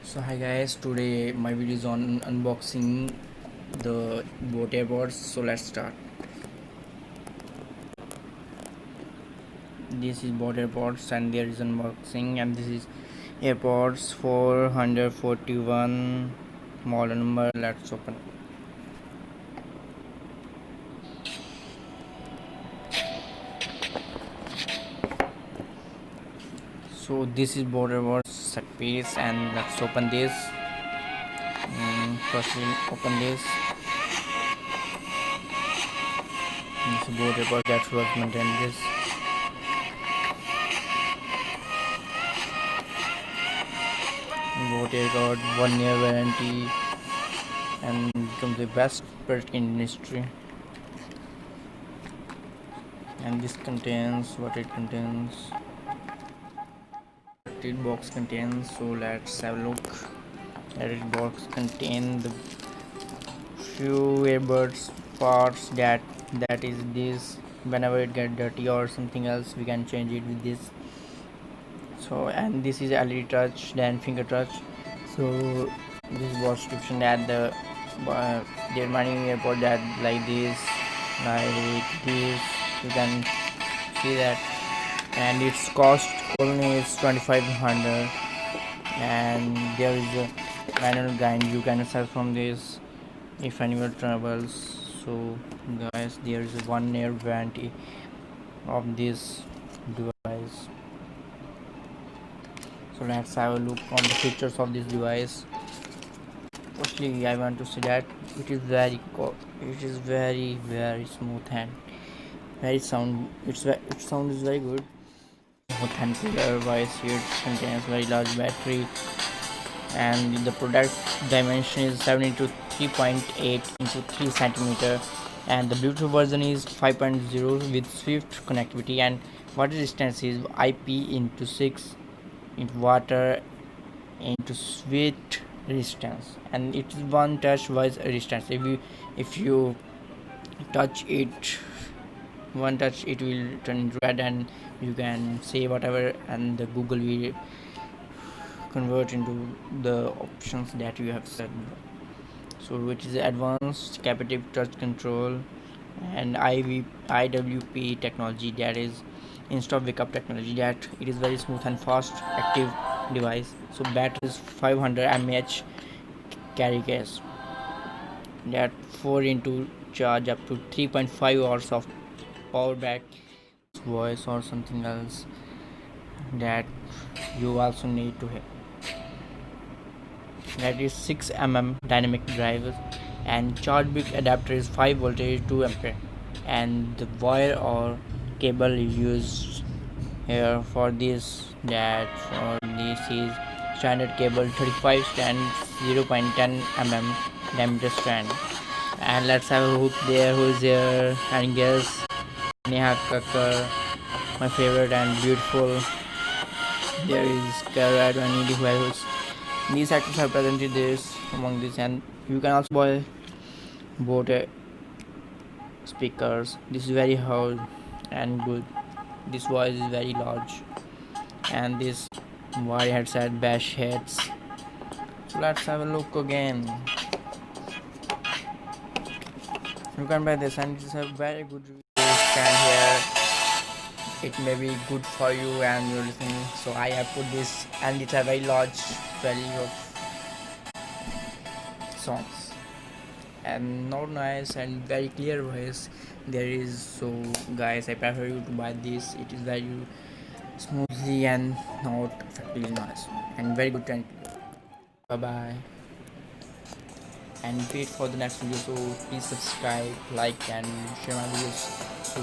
So hi guys, today my video is on unboxing the boat airpods. So let's start. This is boat airpods and there is unboxing, and this is airpods 441 model number. Let's open. So this is boat airpods set piece, and let's open this. First we'll open this. This is boat airpods that was maintained this. Boat airpod 1 year warranty and becomes the best product in industry. And this contains what it contains. It box contains, so let's have a look. It box contain the few earbuds parts that is this. Whenever it get dirty or something else, we can change it with this. So, and this is LED touch, then finger touch. So this was description that there are many airport that like this, you can see that, and its cost only is 2500, and there is a manual guide you can access from this if anyone travels. So guys, there is a 1 year warranty of this device. So let's have a look on the features of this device. Firstly, I want to say that it is very smooth and very sound. Its sound is very good. Smooth and clear voice. It contains very large battery, and the product dimension is 7 into 3.8 into 3 centimeter, and the Bluetooth version is 5.0 with Swift connectivity, and water resistance is IP into 6 into water into Swift resistance, and it is one touch voice resistance. If you touch it, one touch, it will turn red and you can say whatever, and the Google will convert into the options that you have set. So it is advanced captive touch control and IWP technology, that is insta wake up technology, that it is very smooth and fast active device. So battery is 500 mAh carry case, that 4 into charge up to 3.5 hours of power back. Voice or something else that you also need to have, that is 6 dynamic drivers, and charge brick adapter is 5 voltage 2 ampere, and the wire or cable used here for this, that for this is standard cable 35 strand 0.10 diameter strand. And let's have a hook there. Who is here? And guess Neha Kakkar, my favorite and beautiful. There is Kara Advani, who has these actors have presented this among this, and you can also buy both speakers. This is very hard and good. This voice is very large, and this wire headset bash heads. So let's have a look again. You can buy this, and it's a very good review. Stand here, it may be good for you and you're listening. So I have put this, and it's a very large value of songs and not nice and very clear voice there is. So guys, I prefer you to buy this. It is very smoothly and not effectively nice and very good. Bye bye, and wait for the next video. So please subscribe, like and share my videos, so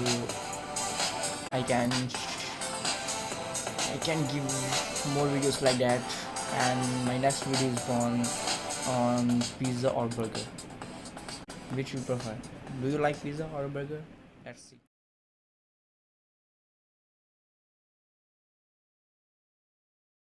I can give more videos like that. And my next video is on pizza or burger. Which you prefer? Do you like pizza or burger? Let's see.